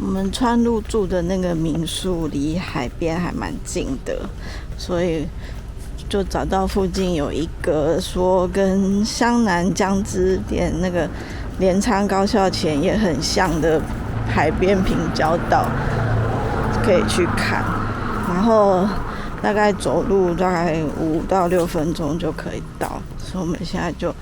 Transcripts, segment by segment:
我们川路住的那个民宿离海边还蛮近的，所以就找到附近有一个说跟湘南江之点那个镰仓高校前也很像的海边平交道，可以去看。然后大概走路大概5到6分钟就可以到，所以我们现在就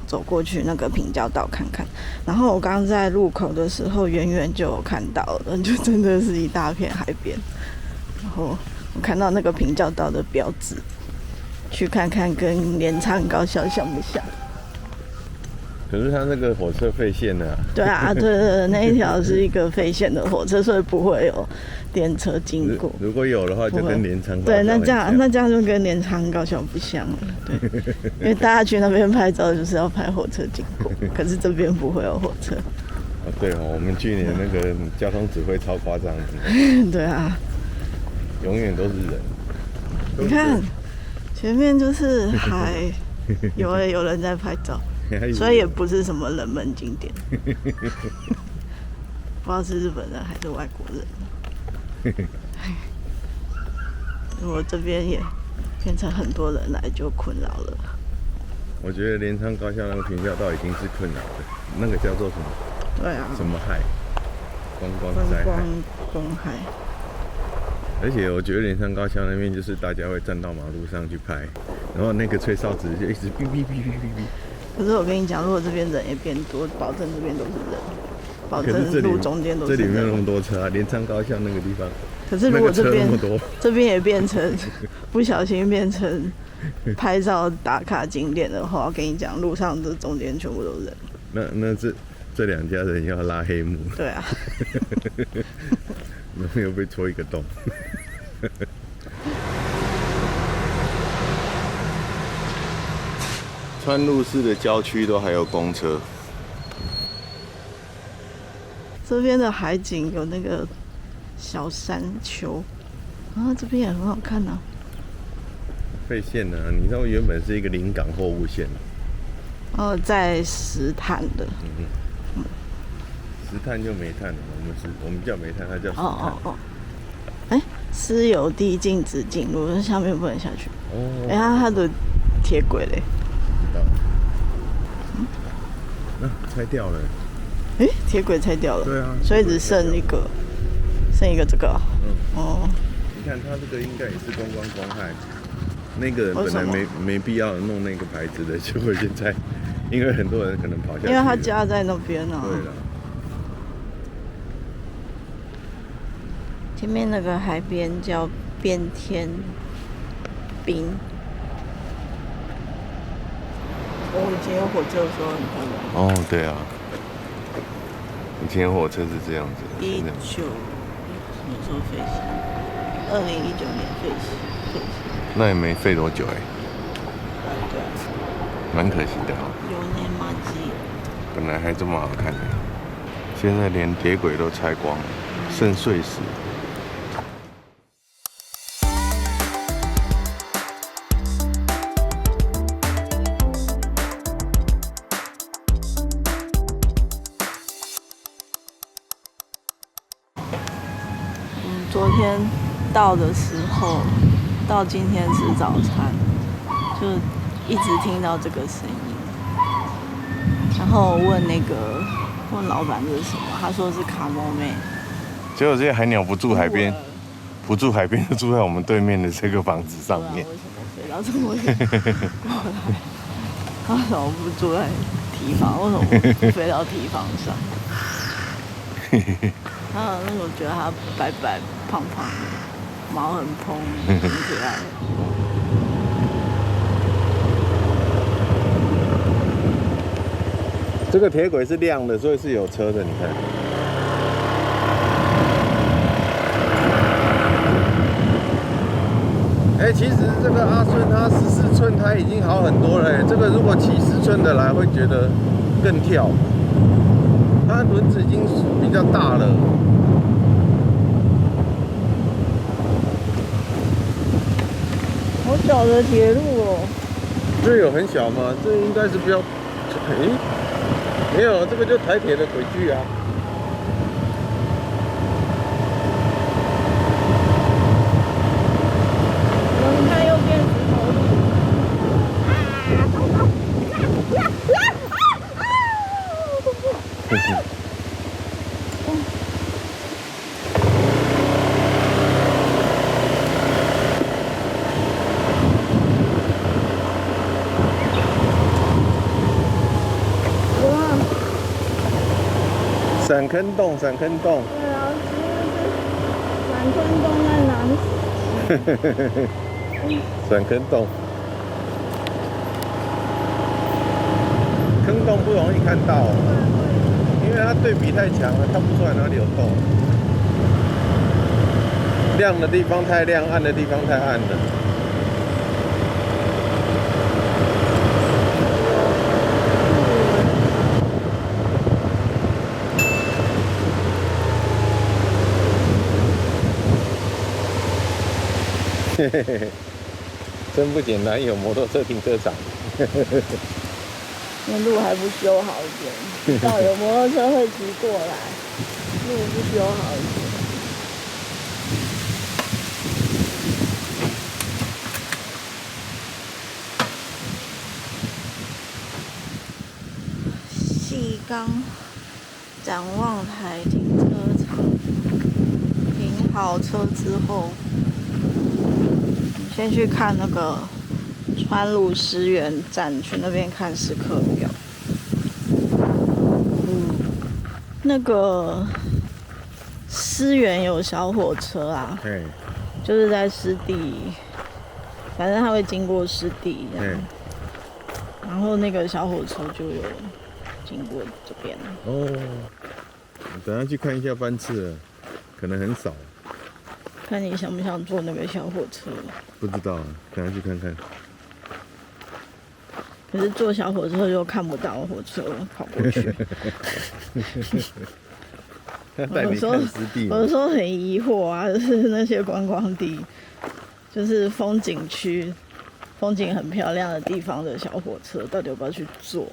走过去那个平交道看看。然后我刚刚在路口的时候，远远就有看到了，就真的是一大片海边。然后我看到那个平交道的标志，去看看跟镰仓高校像不像。可是它那个火车废线了、啊。对啊，对，那一条是一个废线的火车，所以不会有电车经过。如果有的话，就跟镰仓高校对，那这样就跟镰仓高校不像了。对，因为大家去那边拍照就是要拍火车经过，可是这边不会有火车。对哦，我们去年那个交通指挥超夸张的。对啊，永远都是人。你看前面就是海，有人在拍照。所以也不是什么冷门景点，不知道是日本人还是外国人。如果这边也变成很多人来，就困扰了。我觉得镰仓高校那个平交道已经是困扰了，那个叫做什么？对啊。什么害？观光害。而且我觉得镰仓高校那边就是大家会站到马路上去拍，然后那个吹哨子就一直哔哔哔哔哔哔。可是我跟你讲，如果这边人也变多，保证这边都是人，保证路中间都是人。这里没有那么多车啊，镰仓高校那个地方。可是如果这边也变成不小心变成拍照打卡景点的话，我跟你讲，路上这中间全部都是人。那这两家人要拉黑幕。对啊。然后又被戳一个洞。川路市的郊区都还有公车。这边的海景有那个小山丘，啊，这边也很好看啊。废线啊，你知道原本是一个临港货物线。在石炭的。石炭就煤炭了，我们叫煤炭，它叫石炭。私有地禁止进入，下面不能下去。它的铁轨嘞。拆掉了。铁轨拆掉了。对啊。所以只剩一个这个。你看它这个应该也是观光公害，那个人本来没必要弄那个牌子的，结果现在因为很多人可能跑下去，因为他家在那边啊。对了。前面那个海边叫边天滨。以前有火车的时候很漂亮。对啊。以前火车是这样子。什么时候废弃？2019年废弃。那也没废多久对啊。蛮可惜的哈。有年马基。本来还这么好看的，现在连铁轨都拆光了，剩碎石。昨天到的时候，到今天吃早餐，就一直听到这个声音。然后我问老板这是什么，他说是卡莫妹。结果这些海鸟不住海边，就住在我们对面的这个房子上面。为什么飞到这么远过来？他为什么不住在堤防？为什么不飞到堤防上？我觉得它白白胖胖的，毛很蓬，很可爱。这个铁轨是亮的，所以是有车的，你看。其实这个阿顺它14寸，它已经好很多了。这个如果骑10寸的来，会觉得更跳。它轮子已经比较大了。好小的铁路哦。这有很小吗？这应该是比较，没有，这个就台铁的轨距啊。闪坑洞，闪坑洞。对啊，闪坑洞在哪里？闪坑洞，坑洞不容易看到，因为它对比太强了，看不出来哪里有洞。亮的地方太亮，暗的地方太暗了。嘿嘿嘿，真不简单，有摩托车停车场。那路还不修好一点，到有摩托车会骑过来，路不修好一点。细钢展望台停车场，停好车之后，先去看那个川路石园站，去那边看时刻表。那个思源有小火车啊，就是在湿地，反正它会经过湿地这样。然后那个小火车就有经过这边。哦，等下去看一下班次了，可能很少。看你想不想坐那个小火车？不知道，等下去看看。可是坐小火车就看不到火车跑过去。带你看湿地。有时候很疑惑啊，就是那些观光地，就是风景区、风景很漂亮的地方的小火车，到底要不要去坐？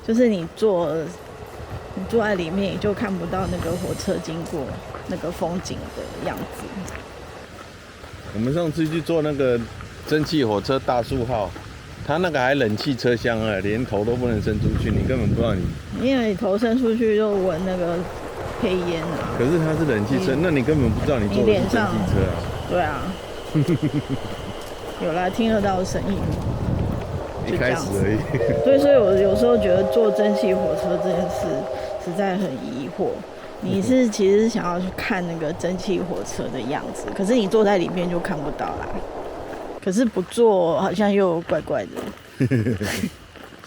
就是你坐在里面，你就看不到那个火车经过那个风景的样子。我们上次去坐那个蒸汽火车大树号，它那个还冷气车厢啊，连头都不能伸出去，你根本不知道你。因为你头伸出去就闻那个黑烟啊。可是它是冷气车，那你根本不知道你坐的是蒸汽车啊。对啊。有啦，听得到声音。一开始而已。对，所以我有时候觉得坐蒸汽火车这件事实在很疑惑。你是其实想要去看那个蒸汽火车的样子，可是你坐在里面就看不到啦。可是不坐好像又怪怪的。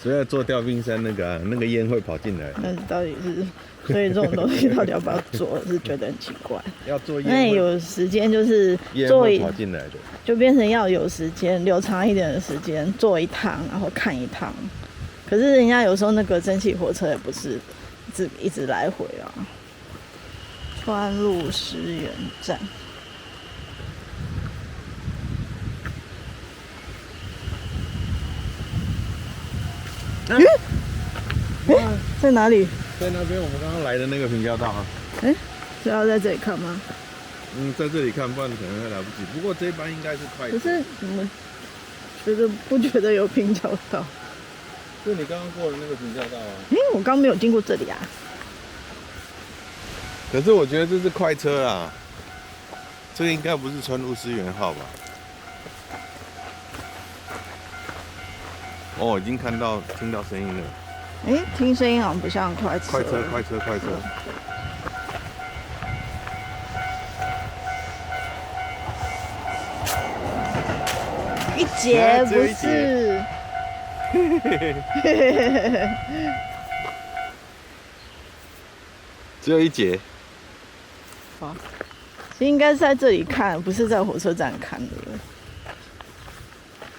所以要坐吊冰山那个啊，那个烟会跑进来。那到底是，所以这种东西到底要不要做，是觉得很奇怪。要做烟。那有时间就是坐跑进来的，就变成要有时间，留长一点的时间坐一趟，然后看一趟。可是人家有时候那个蒸汽火车也不是一直来回啊。川路石园站。在哪里？在那边，我们刚刚来的那个平交道啊。是要在这里看吗？在这里看，不然可能会来不及。不过这一班应该是快。可是你们不觉得有平交道？就你刚刚过的那个平交道啊。我刚没有经过这里啊。可是我觉得这是快车啊，这个应该不是川路石园号吧？哦，已经听到声音了。听声音好像不像快车。快车。一节不是。只有一节。好，应该是在这里看，不是在火车站看的。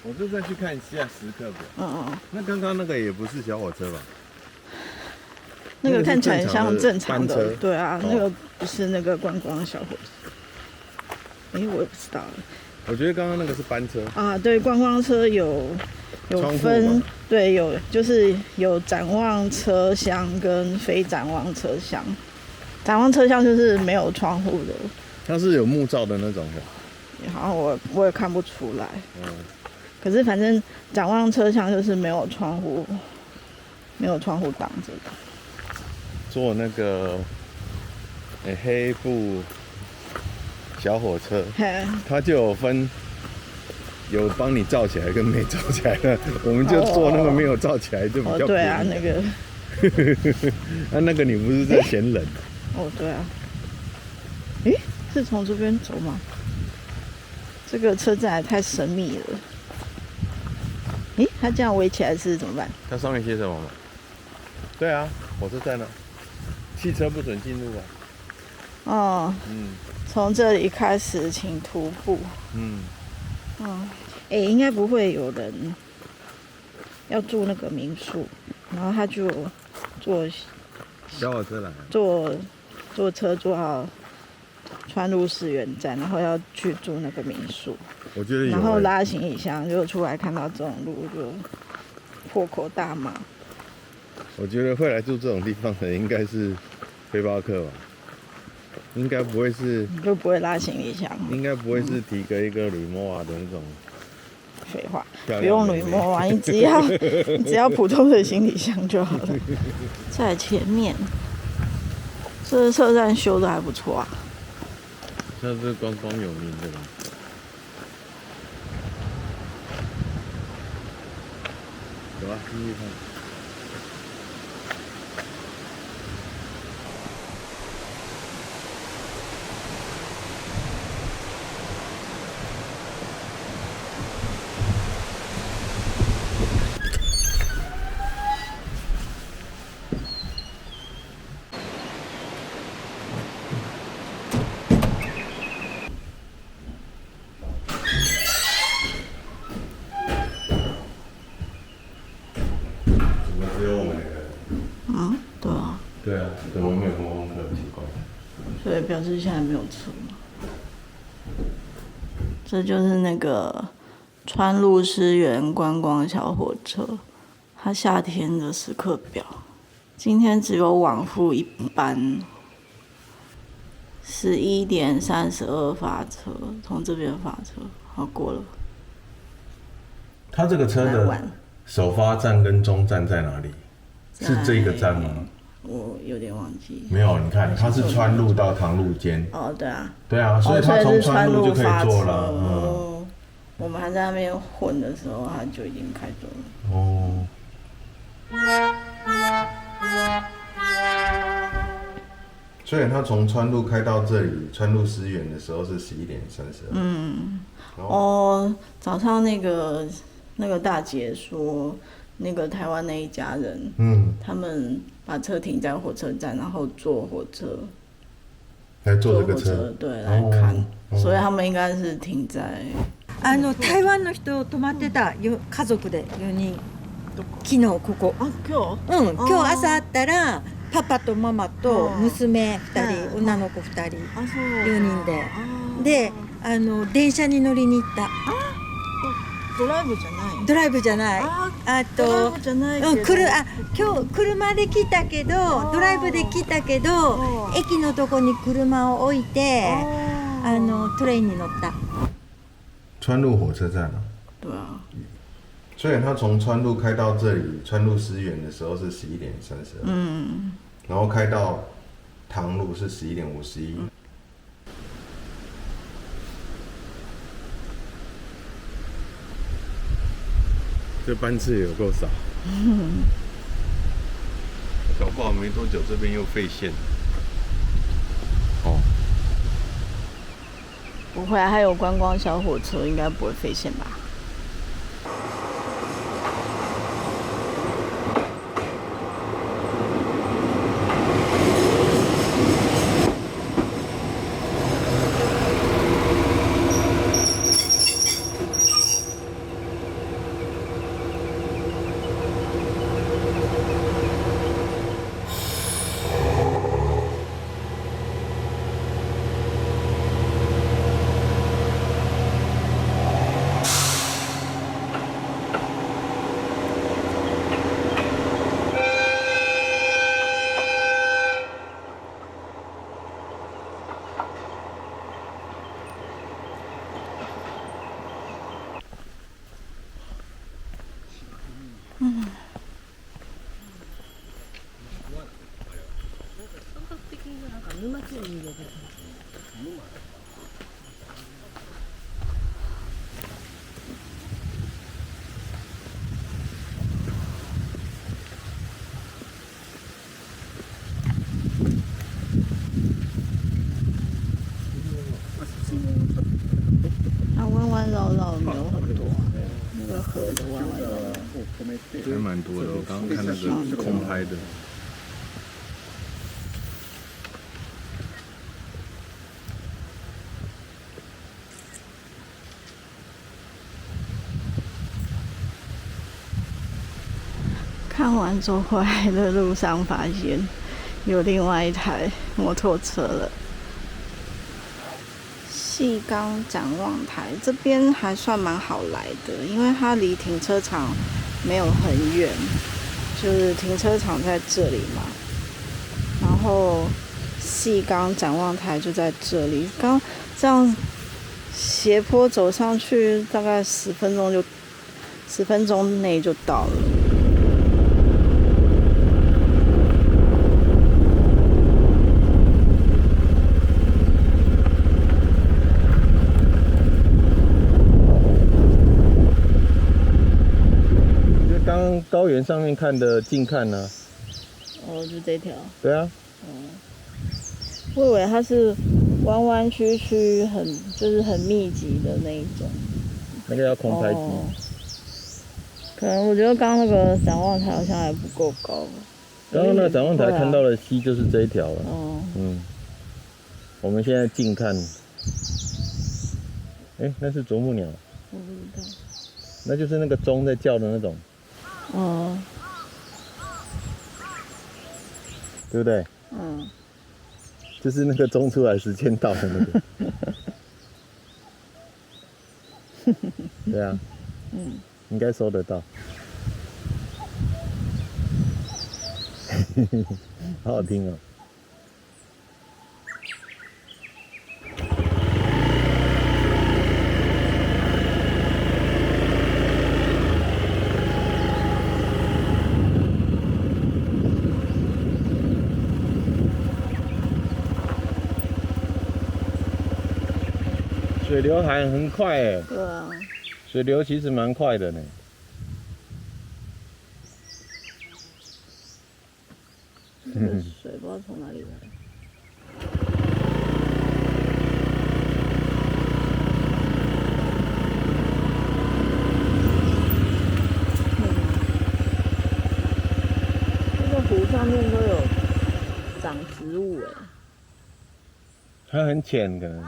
我就再去看一下时刻表。那刚刚那个也不是小火车吧？那个看起来很像正常的，对啊，那个不是那个观光小火车。我也不知道。我觉得刚刚那个是班车啊，对，观光车有分，对，就是有展望车厢跟非展望车厢。展望车厢就是没有窗户的，它是有木造的那种的。好像我也看不出来。可是反正展望车厢就是没有窗户挡着的。坐那个黑布小火车，它就有分，有帮你罩起来跟没罩起来的，我们就坐那个没有罩起来就比较便宜。对啊，那个。那个你不是在嫌冷？对啊。是从这边走吗？这个车站还太神秘了。它这样围起来是怎么办？它上面写什么吗？对啊，火车站呢，汽车不准进入啊。从这里开始，请徒步。应该不会有人要住那个民宿，然后他就坐小火车来，坐车坐好川路市园站，然后要去住那个民宿。我觉得有。然后拉行李箱，就出来看到这种路就破口大骂。我觉得会来住这种地方的应该是背包客吧，应该不会是。就不会拉行李箱。应该不会是提一个铝摩瓦的那种。废话，不用铝摩瓦，你只要普通的行李箱就好了。在前面，这个车站修的还不错啊。这是观光有名的吧？走啊，继续看。对啊，怎么没有观光客？奇怪。所以表示现在没有车。这就是那个川路诗园观光小火车，它夏天的时刻表。今天只有往复一班，11点32发车，从这边发车，好过了。它这个车的首发站跟终站在哪里？是这个站吗？我有点忘记。没有，你看它是川路到唐路间。对啊。对啊，所以它从川路就可以坐了。我们还在那边混的时候，它就已经开走了。所以它从川路开到这里，川路诗园的时候是11点32。早上那个大姐说，那个台湾那一家人，他们把车停在火车站，然后坐火车来坐这个车，对，来看，所以他们应该是停在。台湾の人泊まってた家族で4人。昨日ここ。今日？今日朝会ったらパパとママと娘2人、女の子2人、4人で、電車に乗りに行った。ドライブじゃない。ドライブじゃない。ドライブじゃないけど。今日車で来たけど、ドライブで来たけど、駅のとこに車を置いて、トレインに乗った。川路火车站啊。对啊。所以他从川路开到这里，川路诗园的时候是11点32。然后开到唐路是11点51。这班次也有够少。搞不好没多久这边又废线。不会，还有观光小火车，应该不会废线吧？它弯弯绕绕没有很多，那个河的弯弯绕绕。还蛮多的，我刚刚看那个空拍的。看完走回来的路上，发现有另外一台摩托车了。细冈展望台这边还算蛮好来的，因为它离停车场没有很远，就是停车场在这里嘛。然后细冈展望台就在这里，刚这样斜坡走上去，大概10分钟内就到了。高原上面看的近看呢、哦，就这条。对啊。我以为它是弯弯曲曲，就是很密集的那一种。那个要空拍机。可能我觉得刚刚那个展望台好像还不够高。刚刚那个展望台看到的溪就是这一条了。我们现在近看。那是啄木鸟。我不知道。那就是那个钟在叫的那种。对不对？就是那个钟出来时间到的那个。对啊。应该收得到。好好听哦。水流还很快哎。对啊。水流其实蛮快的呢。这个水不知道从哪里来。这个湖上面都有长植物哎。它很浅可能。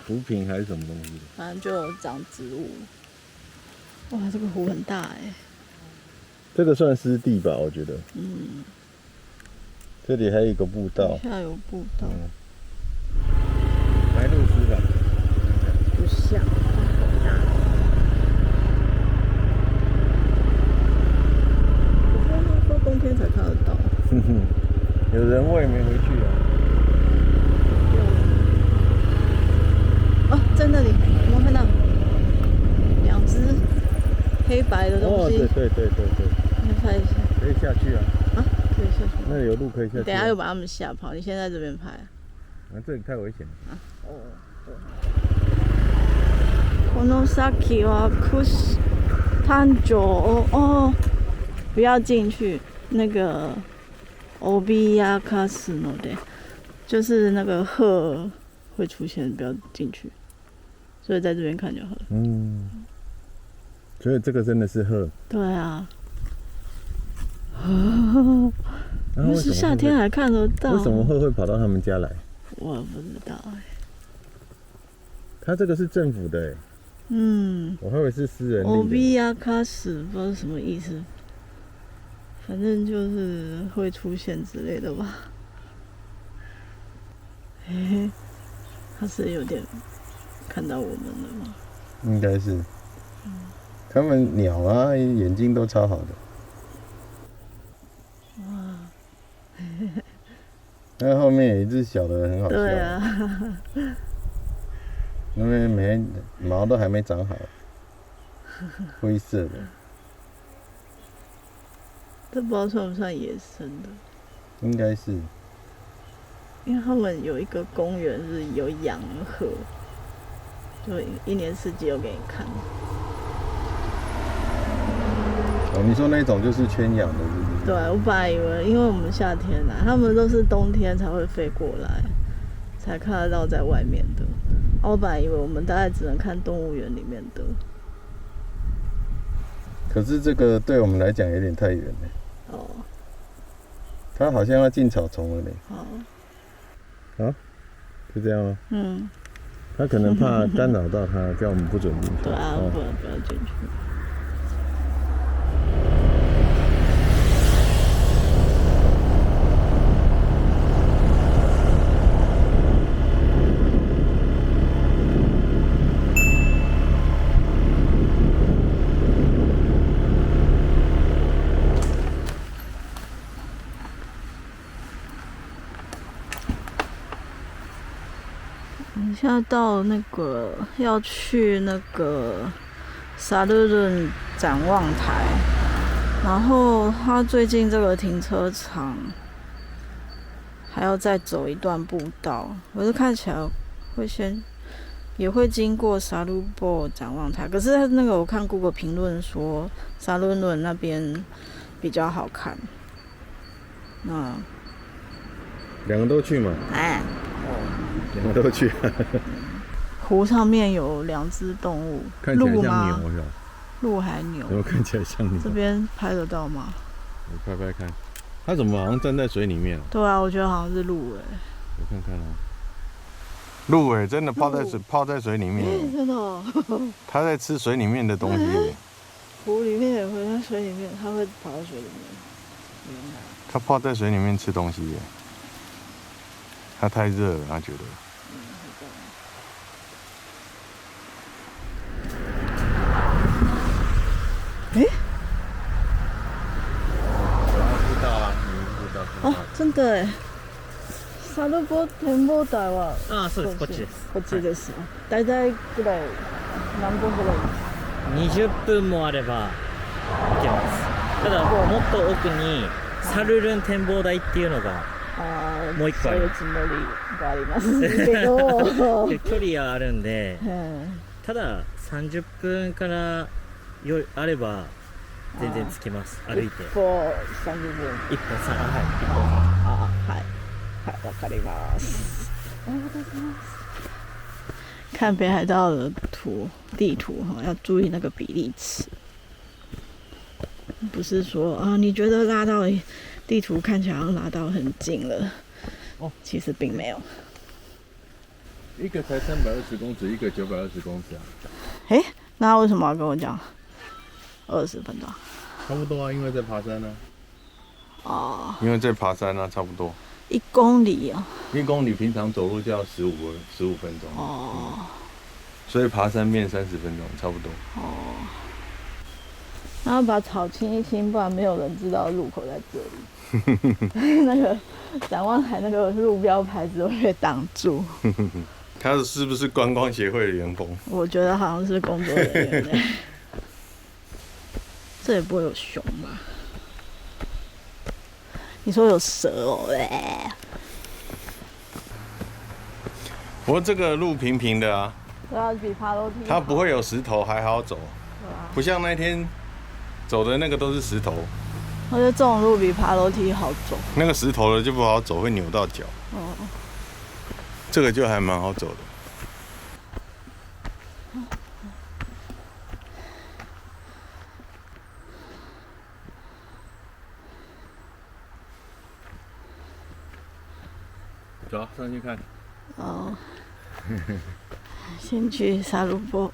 浮萍还是什么东西的？反正就有长植物。哇，这个湖很大哎。这个算湿地吧，我觉得。这里还有一个步道。下有步道。白鹭鸶吧？不像，好大。我说冬天才看得到。有人我也没回去啊。哦，在那里，有没有看到2只黑白的东西？对。你拍一下。可以下去啊。可以下去。那有路可以下去。等一下又把他们吓跑，你先在这边拍。这里太危险了。この先は誕生哦，不要进去。那个脅かすので，就是那个鹤会出现，不要进去。所以在这边看就好了。所以这个真的是鹤。对啊。不是夏天还看得到。为什么鹤会跑到他们家来？我不知道哎。他这个是政府的哎。我还以为是私人的。脅かす不知道是什么意思，反正就是会出现之类的吧。他是有点看到我们了吗？应该是。他们鸟啊，眼睛都超好的。那后面有一只小的很好笑。对啊。因为毛都还没长好，灰色的。这不知道算不算野生的？应该是。因为他们有一个公园是有养河，就一年四季有给你看。哦，你说那种就是圈养的，是不是？对，我本来以为，因为我们夏天来，他们都是冬天才会飞过来，才看得到在外面的。我本来以为我们大概只能看动物园里面的。可是这个对我们来讲有点太远了。哦。它好像要进草丛了呢。好。啊？就这样吗？嗯。他可能怕干扰到他，叫我们不准进去。对啊，不要进去。现在到那个要去那个沙鲁伦展望台，然后他最近这个停车场还要再走一段步道，可是看起来也会经过沙鲁波展望台，可是那个我看 Google 评论说沙鲁伦那边比较好看，那两个都去嘛？两个都去。湖上面有2只动物，看起来像牛是吧？鹿还牛？怎么看起来像牛？这边拍得到吗？我拍拍看，它怎么好像站在水里面啊？对啊，我觉得好像是鹿我看看啊，鹿真的泡在水里面。真的哦。它在吃水里面的东西。湖里面也会，在水里面，它会跑到水里面。它泡在水里面吃东西耶。它太热了，它觉得。步道啊，步道。あ、真的耶。サルボ展望台は。そうです。こっちです。こっちです。だいたいぐらい何分ぐらい？20分もあれば行けます。ただもっと奥にサルルン展望台っていうのがもう一個あります。そういうつもりがありますけど距離はあるんで、ただ30分からあれば全然着きます。歩いて。1分30分。1分3、はい。1分3。はい。はい、わかります。ありがとうございます。看北海道的地图要注意那个比例尺，不是说啊，你觉得拉到地图看起来好像拉到很近了，其实并没有。一个才320公尺，一个920公尺啊。那为什么要跟我讲20分钟？差不多啊，因为在爬山啊。因为在爬山啊，差不多。1公里啊？1公里平常走路就要15分钟。所以爬山变30分钟，差不多。然后把草清一清，不然没有人知道入口在这里。那个展望台那个路标牌子都被挡住。他是不是观光协会的员工？我觉得好像是工作人员。这也不会有熊吧？你说有蛇哦？不过这个路平平的啊。对啊，比爬楼梯。它不会有石头，还好走。不像那天走的那个都是石头。我觉得这种路比爬楼梯好走。那个石头的就不好走，会扭到脚。这个就还蛮好走的。走，上去看。先去沙鲁波。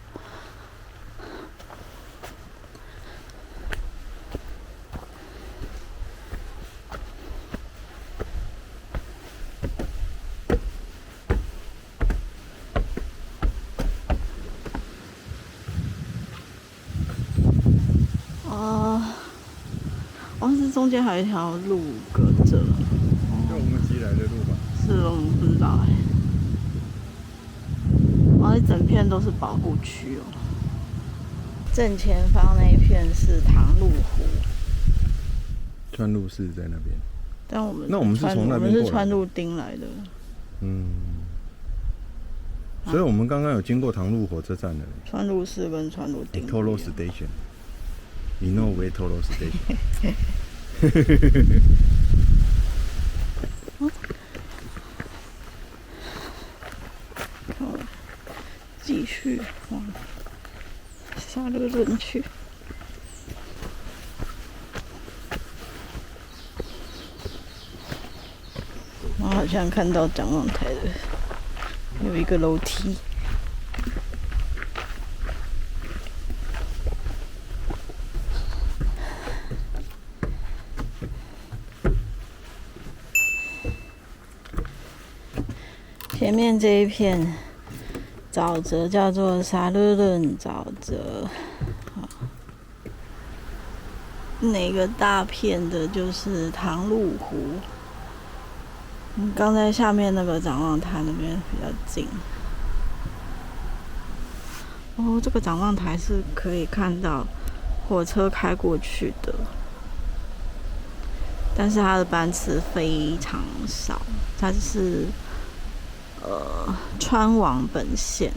是中间还有一条路隔着。就我们骑来的路吧。是我们不知道一整片都是保护区哦。正前方那一片是塘路湖。川路是在那边。但我们是从那边过来的。我们是川路町来的。所以我们刚刚有经过唐路火车站的。川路市跟川路町。Toro Station。You know where Toro Station？ 继续往沙勒仑去。我好像看到展望台的有一个楼梯。前面这一片沼泽叫做沙勒仑沼泽，那个大片的就是唐路湖。刚才下面那个展望台那边比较近。哦，这个展望台是可以看到火车开过去的，但是它的班次非常少，它是穿往本线。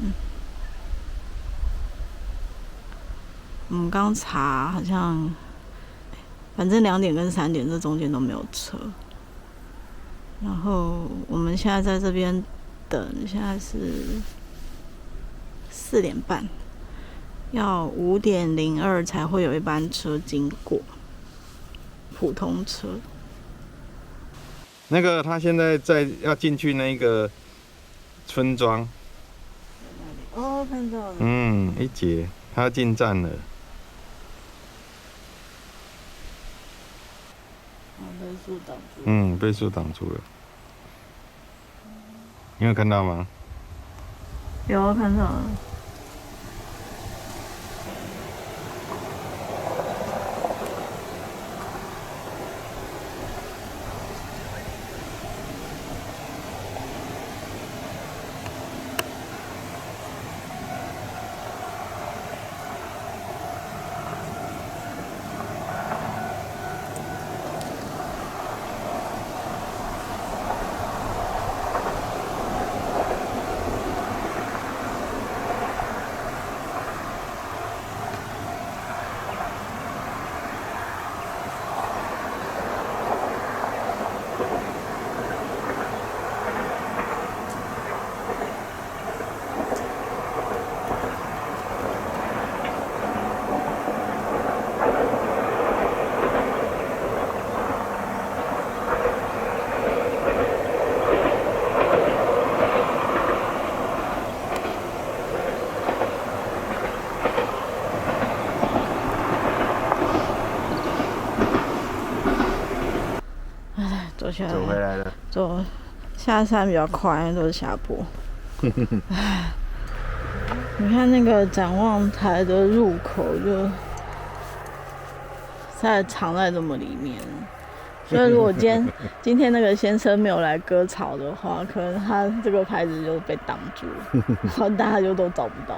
我们刚查好像，反正2点跟3点这中间都没有车。然后我们现在在这边等，现在是4点半，要5点02才会有一班车经过，普通车。那个他现在要进去那个村庄。哦，看到了。一节，他要进站了。被树挡住。被树挡住了。你有看到吗？有看到了。走回来了。走下山比较快，都是下坡。你看那个展望台的入口就藏在这么里面，所以如果今天那个先生没有来割草的话，可能他这个牌子就被挡住了，然后大家就都找不到。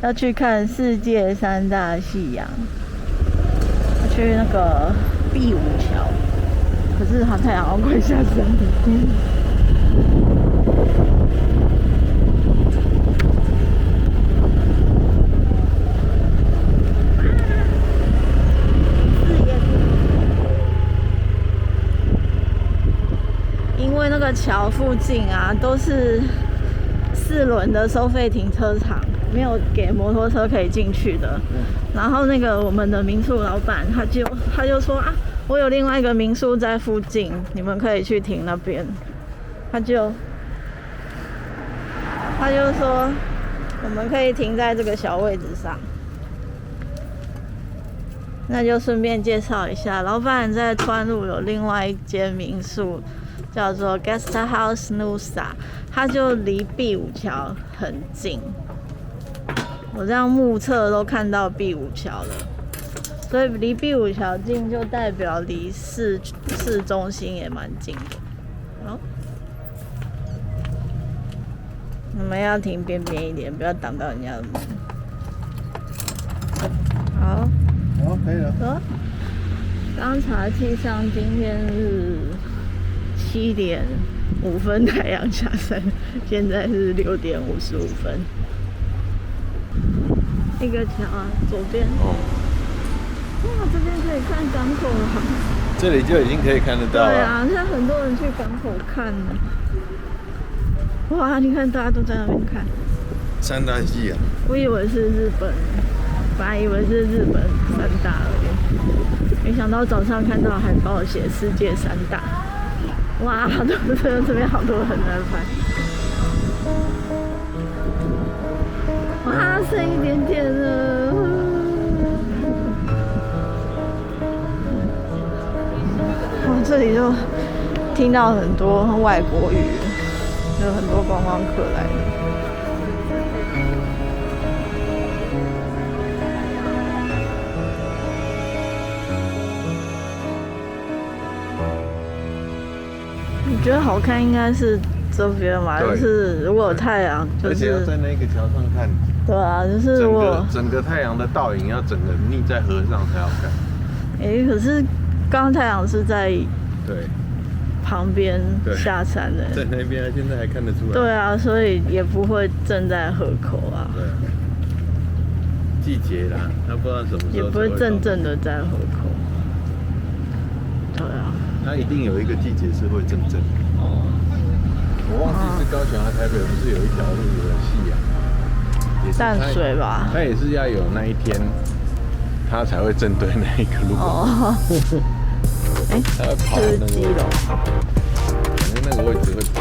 要去看世界3大夕阳，要去那个碧舞桥，可是它太阳要快下山了。因为那个桥附近啊，都是4轮的收费停车场。没有给摩托车可以进去的，然后那个我们的民宿老板他就说啊，我有另外一个民宿在附近，你们可以去停那边。他就说我们可以停在这个小位置上。那就顺便介绍一下，老板在川路有另外一间民宿，叫做 Guest House Nusa， 它就离碧舞桥很近。我这样目测都看到碧舞桥了，所以离碧武桥近，就代表离市中心也蛮近的。好，我们要停边边一点，不要挡到人家的门。好，好，可以了。走。刚查气象，今天是7点5分太阳下山，现在是6点55分。一个桥啊，左边。哦。哇，这边可以看港口了。这里就已经可以看得到了。对啊，现在很多人去港口看。哇，你看大家都在那边看。三大溪啊。我以为是日本，本来以为是日本3大而已，没想到早上看到海报写世界3大。哇，这边好多人在拍。哇，剩一点点了。哇，这里就听到很多外国语，有很多观光客来的。我觉得好看应该是这边嘛，就是如果有太阳，就是而且要在那个桥上看。对啊，就是如果整个太阳的倒影要整个逆在河上才好看。可是刚刚太阳是在对旁边下山的，在那边现在还看得出来。对啊，所以也不会正在河口啊。对，季节啦，他不知道什么时候也不会正的在河口。对啊，它一定有一个季节是会正的。哦，我忘记是高雄还是台北，不是有一条路有夕阳吗？淡水吧。它也是要有那一天，它才会正对那一个路。哦。它会跑那个。基隆。可能那个位置会跑。